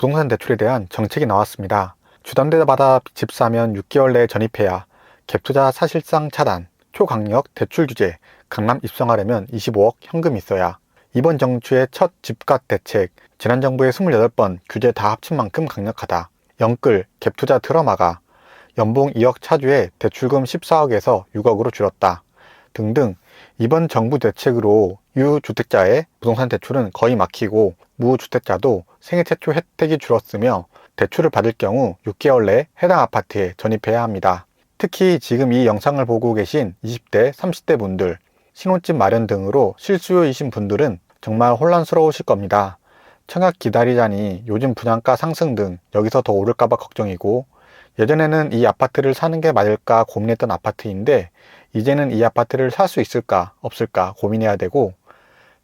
부동산 대출에 대한 정책이 나왔습니다. 주담대마다 집 사면 6개월 내에 전입해야, 갭투자 사실상 차단, 초강력 대출 규제, 강남 입성하려면 25억 현금 있어야, 이번 정추의 첫 집값 대책, 지난 정부의 28번 규제 다 합친 만큼 강력하다, 영끌, 갭투자 들어마가, 연봉 2억 차주에 대출금 14억에서 6억으로 줄었다 등등. 이번 정부 대책으로 유주택자의 부동산 대출은 거의 막히고 무주택자도 생애 최초 혜택이 줄었으며 대출을 받을 경우 6개월 내에 해당 아파트에 전입해야 합니다. 특히 지금 이 영상을 보고 계신 20대, 30대 분들, 신혼집 마련 등으로 실수요이신 분들은 정말 혼란스러우실 겁니다. 청약 기다리자니 요즘 분양가 상승 등 여기서 더 오를까봐 걱정이고, 예전에는 이 아파트를 사는 게 맞을까 고민했던 아파트인데 이제는 이 아파트를 살 수 있을까 없을까 고민해야 되고,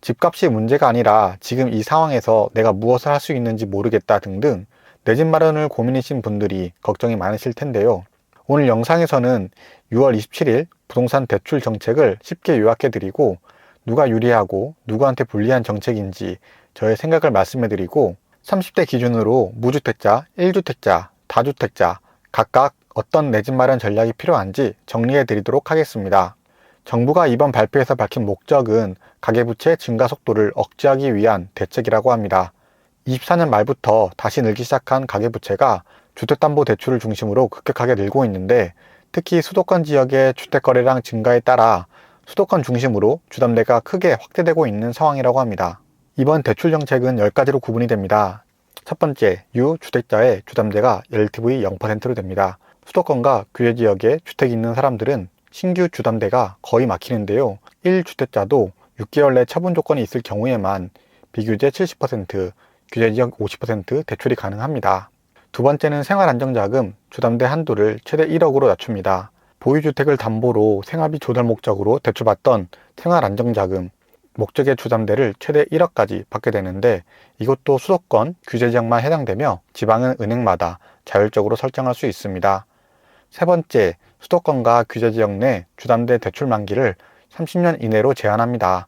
집값이 문제가 아니라 지금 이 상황에서 내가 무엇을 할 수 있는지 모르겠다 등등 내 집 마련을 고민이신 분들이 걱정이 많으실 텐데요. 오늘 영상에서는 6월 27일 부동산 대출 정책을 쉽게 요약해 드리고, 누가 유리하고 누구한테 불리한 정책인지 저의 생각을 말씀해 드리고, 30대 기준으로 무주택자, 1주택자, 다주택자 각각 어떤 내 집 마련 전략이 필요한지 정리해 드리도록 하겠습니다. 정부가 이번 발표에서 밝힌 목적은 가계부채 증가 속도를 억제하기 위한 대책이라고 합니다. 24년 말부터 다시 늘기 시작한 가계부채가 주택담보대출을 중심으로 급격하게 늘고 있는데, 특히 수도권 지역의 주택거래량 증가에 따라 수도권 중심으로 주담대가 크게 확대되고 있는 상황이라고 합니다. 이번 대출 정책은 10가지로 구분이 됩니다. 첫 번째, 유주택자의 주담대가 LTV 0%로 됩니다. 수도권과 규제지역에 주택이 있는 사람들은 신규 주담대가 거의 막히는데요. 1주택자도 6개월 내 처분 조건이 있을 경우에만 비규제 70%, 규제지역 50% 대출이 가능합니다. 두 번째는 생활안정자금 주담대 한도를 최대 1억으로 낮춥니다. 보유주택을 담보로 생활비 조달 목적으로 대출받던 생활안정자금, 목적의 주담대를 최대 1억까지 받게 되는데, 이것도 수도권 규제지역만 해당되며 지방은 은행마다 자율적으로 설정할 수 있습니다. 세 번째, 수도권과 규제지역 내 주담대 대출 만기를 30년 이내로 제한합니다.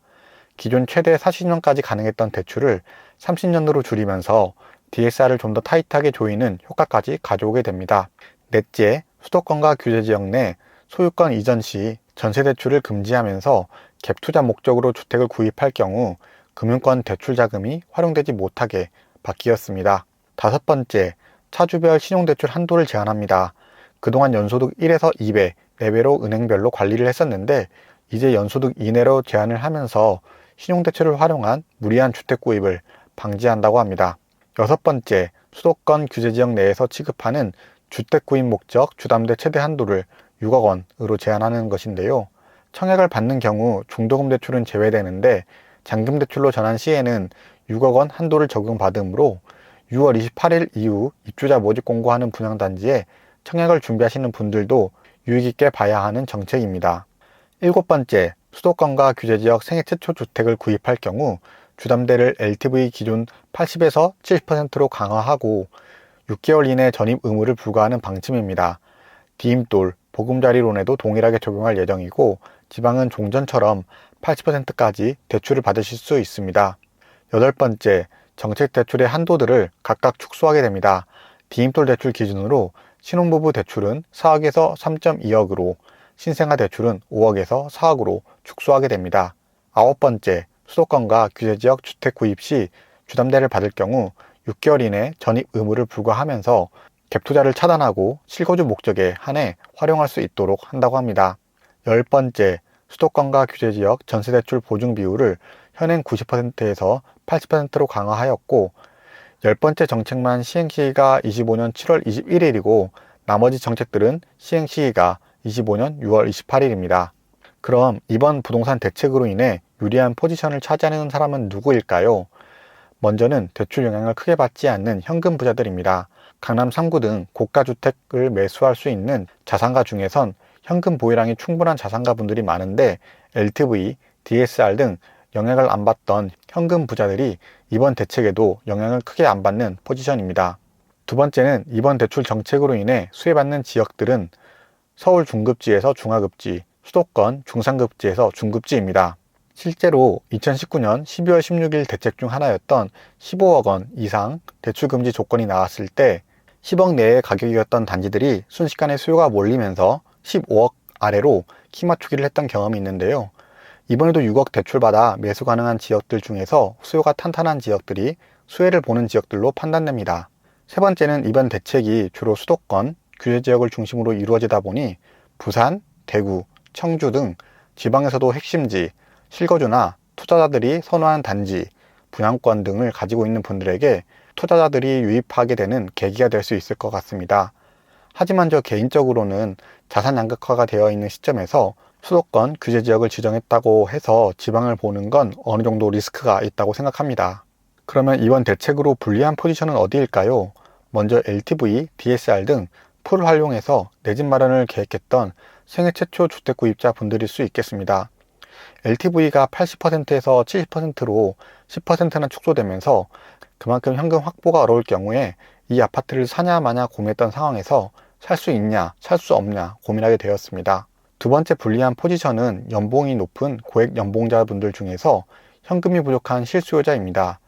기존 최대 40년까지 가능했던 대출을 30년으로 줄이면서 DSR을 좀 더 타이트하게 조이는 효과까지 가져오게 됩니다. 넷째, 수도권과 규제지역 내 소유권 이전 시 전세대출을 금지하면서 갭투자 목적으로 주택을 구입할 경우 금융권 대출 자금이 활용되지 못하게 바뀌었습니다. 다섯 번째, 차주별 신용대출 한도를 제한합니다. 그동안 연소득 1에서 2배, 4배로 은행별로 관리를 했었는데 이제 연소득 이내로 제한을 하면서 신용대출을 활용한 무리한 주택 구입을 방지한다고 합니다. 여섯 번째, 수도권 규제지역 내에서 취급하는 주택 구입 목적 주담대 최대 한도를 6억 원으로 제한하는 것인데요. 청약을 받는 경우 중도금 대출은 제외되는데 잔금 대출로 전환 시에는 6억 원 한도를 적용받으므로 6월 28일 이후 입주자 모집 공고하는 분양단지에 청약을 준비하시는 분들도 유의 깊게 봐야 하는 정책입니다. 일곱 번째, 수도권과 규제지역 생애 최초 주택을 구입할 경우 주담대를 LTV 기준 80에서 70%로 강화하고 6개월 이내 전입 의무를 부과하는 방침입니다. 디임돌, 보금자리론에도 동일하게 적용할 예정이고 지방은 종전처럼 80%까지 대출을 받으실 수 있습니다. 여덟 번째, 정책 대출의 한도들을 각각 축소하게 됩니다. 디임돌 대출 기준으로 신혼부부 대출은 4억에서 3.2억으로, 신생아 대출은 5억에서 4억으로 축소하게 됩니다. 아홉 번째, 수도권과 규제지역 주택 구입 시 주담대를 받을 경우 6개월 이내 전입 의무를 부과하면서 갭투자를 차단하고 실거주 목적에 한해 활용할 수 있도록 한다고 합니다. 열 번째, 수도권과 규제지역 전세대출 보증 비율을 현행 90%에서 80%로 강화하였고, 열 번째 정책만 시행시기가 25년 7월 21일이고 나머지 정책들은 시행시기가 25년 6월 28일입니다. 그럼 이번 부동산 대책으로 인해 유리한 포지션을 차지하는 사람은 누구일까요? 먼저는 대출 영향을 크게 받지 않는 현금 부자들입니다. 강남 3구 등 고가주택을 매수할 수 있는 자산가 중에선 현금 보유량이 충분한 자산가 분들이 많은데 LTV, DSR 등 영향을 안 받던 현금 부자들이 이번 대책에도 영향을 크게 안 받는 포지션입니다. 두 번째는 이번 대출 정책으로 인해 수혜받는 지역들은 서울 중급지에서 중하급지, 수도권 중상급지에서 중급지입니다. 실제로 2019년 12월 16일 대책 중 하나였던 15억 원 이상 대출 금지 조건이 나왔을 때 10억 내의 가격이었던 단지들이 순식간에 수요가 몰리면서 15억 아래로 키 맞추기를 했던 경험이 있는데요. 이번에도 6억 대출받아 매수 가능한 지역들 중에서 수요가 탄탄한 지역들이 수혜를 보는 지역들로 판단됩니다. 세 번째는 이번 대책이 주로 수도권, 규제 지역을 중심으로 이루어지다 보니 부산, 대구, 청주 등 지방에서도 핵심지, 실거주나 투자자들이 선호하는 단지, 분양권 등을 가지고 있는 분들에게 투자자들이 유입하게 되는 계기가 될 수 있을 것 같습니다. 하지만 저 개인적으로는 자산 양극화가 되어 있는 시점에서 수도권 규제 지역을 지정했다고 해서 지방을 보는 건 어느 정도 리스크가 있다고 생각합니다. 그러면 이번 대책으로 불리한 포지션은 어디일까요? 먼저 LTV, DSR 등 풀을 활용해서 내 집 마련을 계획했던 생애 최초 주택 구입자 분들일 수 있겠습니다. LTV가 80%에서 70%로 10%나 축소되면서 그만큼 현금 확보가 어려울 경우에 이 아파트를 사냐 마냐 고민했던 상황에서 살 수 있냐, 살 수 없냐 고민하게 되었습니다. 두 번째 불리한 포지션은 연봉이 높은 고액 연봉자분들 중에서 현금이 부족한 실수요자입니다.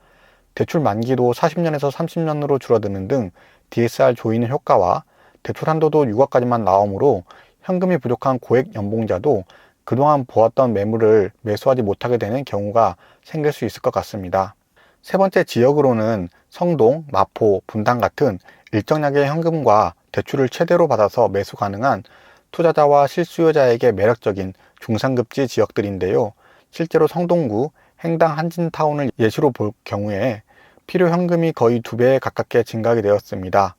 대출 만기도 40년에서 30년으로 줄어드는 등 DSR 조이는 효과와 대출 한도도 6억까지만 나오므로 현금이 부족한 고액 연봉자도 그동안 보았던 매물을 매수하지 못하게 되는 경우가 생길 수 있을 것 같습니다. 세 번째 지역으로는 성동, 마포, 분당 같은 일정량의 현금과 대출을 최대로 받아서 매수 가능한 투자자와 실수요자에게 매력적인 중상급지 지역들인데요. 실제로 성동구 행당 한진타운을 예시로 볼 경우에 필요 현금이 거의 2배에 가깝게 증가하게 되었습니다.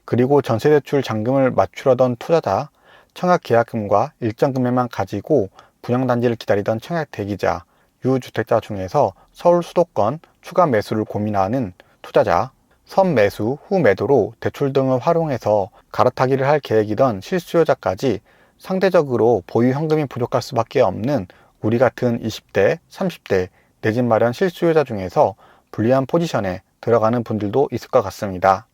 그리고 전세대출 잔금을 맞추려던 투자자, 청약 계약금과 일정 금액만 가지고 분양단지를 기다리던 청약 대기자, 유주택자 중에서 서울 수도권 추가 매수를 고민하는 투자자, 선매수 후 매도로 대출 등을 활용해서 갈아타기를 할 계획이던 실수요자까지 상대적으로 보유 현금이 부족할 수밖에 없는 우리 같은 20대, 30대 내 집 마련 실수요자 중에서 불리한 포지션에 들어가는 분들도 있을 것 같습니다.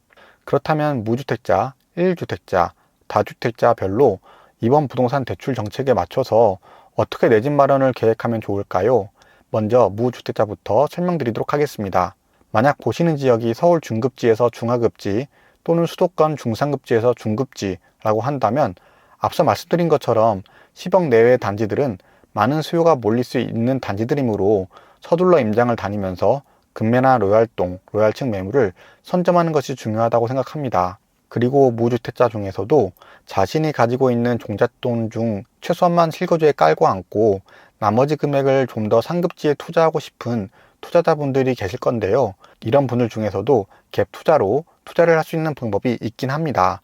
그렇다면 무주택자, 1주택자, 다주택자별로 이번 부동산 대출 정책에 맞춰서 어떻게 내 집 마련을 계획하면 좋을까요? 먼저 무주택자부터 설명드리도록 하겠습니다. 만약 보시는 지역이 서울 중급지에서 중하급지 또는 수도권 중상급지에서 중급지라고 한다면 앞서 말씀드린 것처럼 10억 내외의 단지들은 많은 수요가 몰릴 수 있는 단지들이므로 서둘러 임장을 다니면서 금매나 로얄동, 로얄층 매물을 선점하는 것이 중요하다고 생각합니다. 그리고 무주택자 중에서도 자신이 가지고 있는 종잣돈 중 최소한만 실거주에 깔고 앉고 나머지 금액을 좀 더 상급지에 투자하고 싶은 투자자분들이 계실 건데요. 이런 분들 중에서도 갭 투자로 투자를 할 수 있는 방법이 있긴 합니다.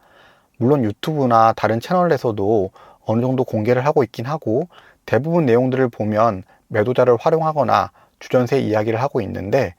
물론 유튜브나 다른 채널에서도 어느 정도 공개를 하고 있긴 하고 대부분 내용들을 보면 매도자를 활용하거나 주전세 이야기를 하고 있는데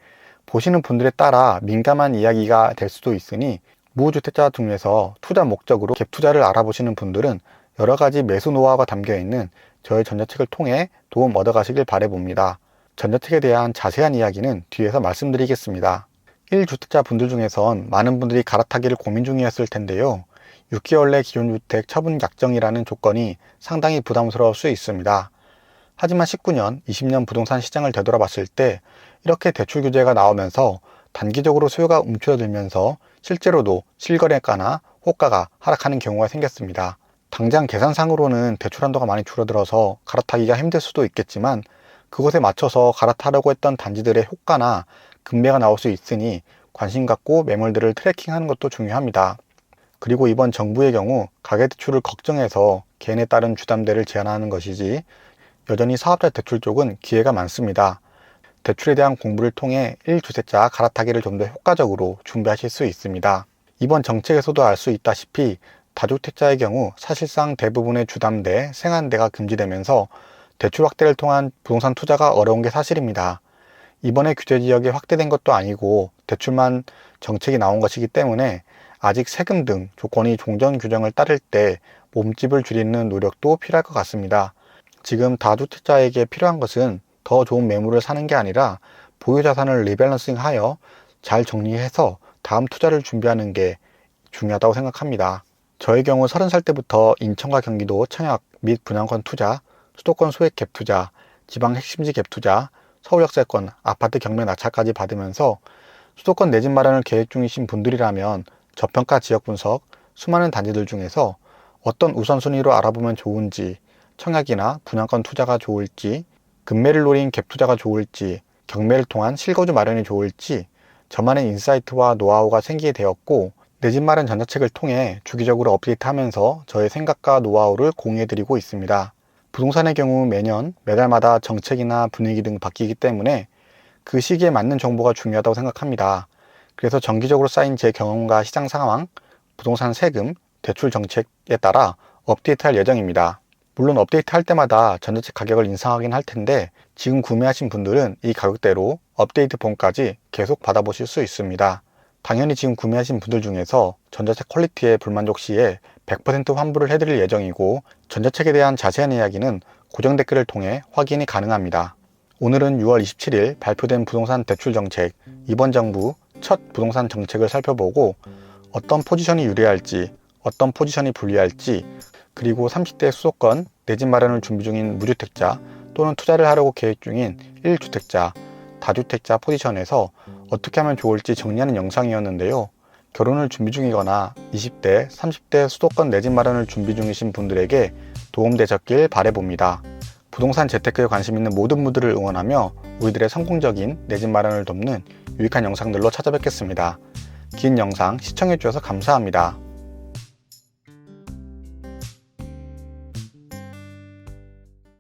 보시는 분들에 따라 민감한 이야기가 될 수도 있으니 무주택자 중에서 투자 목적으로 갭 투자를 알아보시는 분들은 여러 가지 매수 노하우가 담겨 있는 저의 전자책을 통해 도움 얻어가시길 바라봅니다. 전자책에 대한 자세한 이야기는 뒤에서 말씀드리겠습니다. 1주택자 분들 중에선 많은 분들이 갈아타기를 고민 중이었을 텐데요. 6개월 내 기존주택 처분 약정이라는 조건이 상당히 부담스러울 수 있습니다. 하지만 19년, 20년 부동산 시장을 되돌아봤을 때 이렇게 대출 규제가 나오면서 단기적으로 수요가 움츠러들면서 실제로도 실거래가나 호가가 하락하는 경우가 생겼습니다. 당장 계산상으로는 대출 한도가 많이 줄어들어서 갈아타기가 힘들 수도 있겠지만 그것에 맞춰서 갈아타려고 했던 단지들의 호가나 금매가 나올 수 있으니 관심 갖고 매물들을 트래킹하는 것도 중요합니다. 그리고 이번 정부의 경우 가계대출을 걱정해서 개인에 따른 주담대를 제한하는 것이지 여전히 사업자 대출 쪽은 기회가 많습니다. 대출에 대한 공부를 통해 1주택자 갈아타기를 좀 더 효과적으로 준비하실 수 있습니다. 이번 정책에서도 알 수 있다시피 다주택자의 경우 사실상 대부분의 주담대, 생한대가 금지되면서 대출 확대를 통한 부동산 투자가 어려운 게 사실입니다. 이번에 규제 지역이 확대된 것도 아니고 대출만 정책이 나온 것이기 때문에 아직 세금 등 조건이 종전 규정을 따를 때 몸집을 줄이는 노력도 필요할 것 같습니다. 지금 다주택자에게 필요한 것은 더 좋은 매물을 사는 게 아니라 보유 자산을 리밸런싱하여 잘 정리해서 다음 투자를 준비하는 게 중요하다고 생각합니다. 저의 경우 30살 때부터 인천과 경기도 청약 및 분양권 투자, 수도권 소액 갭 투자, 지방 핵심지 갭 투자, 서울 역세권, 아파트 경매 낙찰까지 받으면서 수도권 내 집 마련을 계획 중이신 분들이라면 저평가 지역 분석, 수많은 단지들 중에서 어떤 우선순위로 알아보면 좋은지, 청약이나 분양권 투자가 좋을지, 급매를 노린 갭 투자가 좋을지, 경매를 통한 실거주 마련이 좋을지 저만의 인사이트와 노하우가 생기게 되었고, 내 집 마련 전자책을 통해 주기적으로 업데이트하면서 저의 생각과 노하우를 공유해드리고 있습니다. 부동산의 경우 매년 매달마다 정책이나 분위기 등 바뀌기 때문에 그 시기에 맞는 정보가 중요하다고 생각합니다. 그래서 정기적으로 쌓인 제 경험과 시장 상황, 부동산 세금, 대출 정책에 따라 업데이트할 예정입니다. 물론 업데이트할 때마다 전자책 가격을 인상하긴 할 텐데 지금 구매하신 분들은 이 가격대로 업데이트 본까지 계속 받아보실 수 있습니다. 당연히 지금 구매하신 분들 중에서 전자책 퀄리티에 불만족 시에 100% 환불을 해드릴 예정이고, 전자책에 대한 자세한 이야기는 고정 댓글을 통해 확인이 가능합니다. 오늘은 6월 27일 발표된 부동산 대출 정책, 이번 정부 첫 부동산 정책을 살펴보고 어떤 포지션이 유리할지, 어떤 포지션이 불리할지, 그리고 30대 수도권 내 집 마련을 준비 중인 무주택자 또는 투자를 하려고 계획 중인 1주택자, 다주택자 포지션에서 어떻게 하면 좋을지 정리하는 영상이었는데요. 결혼을 준비 중이거나 20대, 30대 수도권 내 집 마련을 준비 중이신 분들에게 도움되셨길 바라봅니다. 부동산 재테크에 관심 있는 모든 분들을 응원하며 우리들의 성공적인 내 집 마련을 돕는 유익한 영상들로 찾아뵙겠습니다. 긴 영상 시청해주셔서 감사합니다.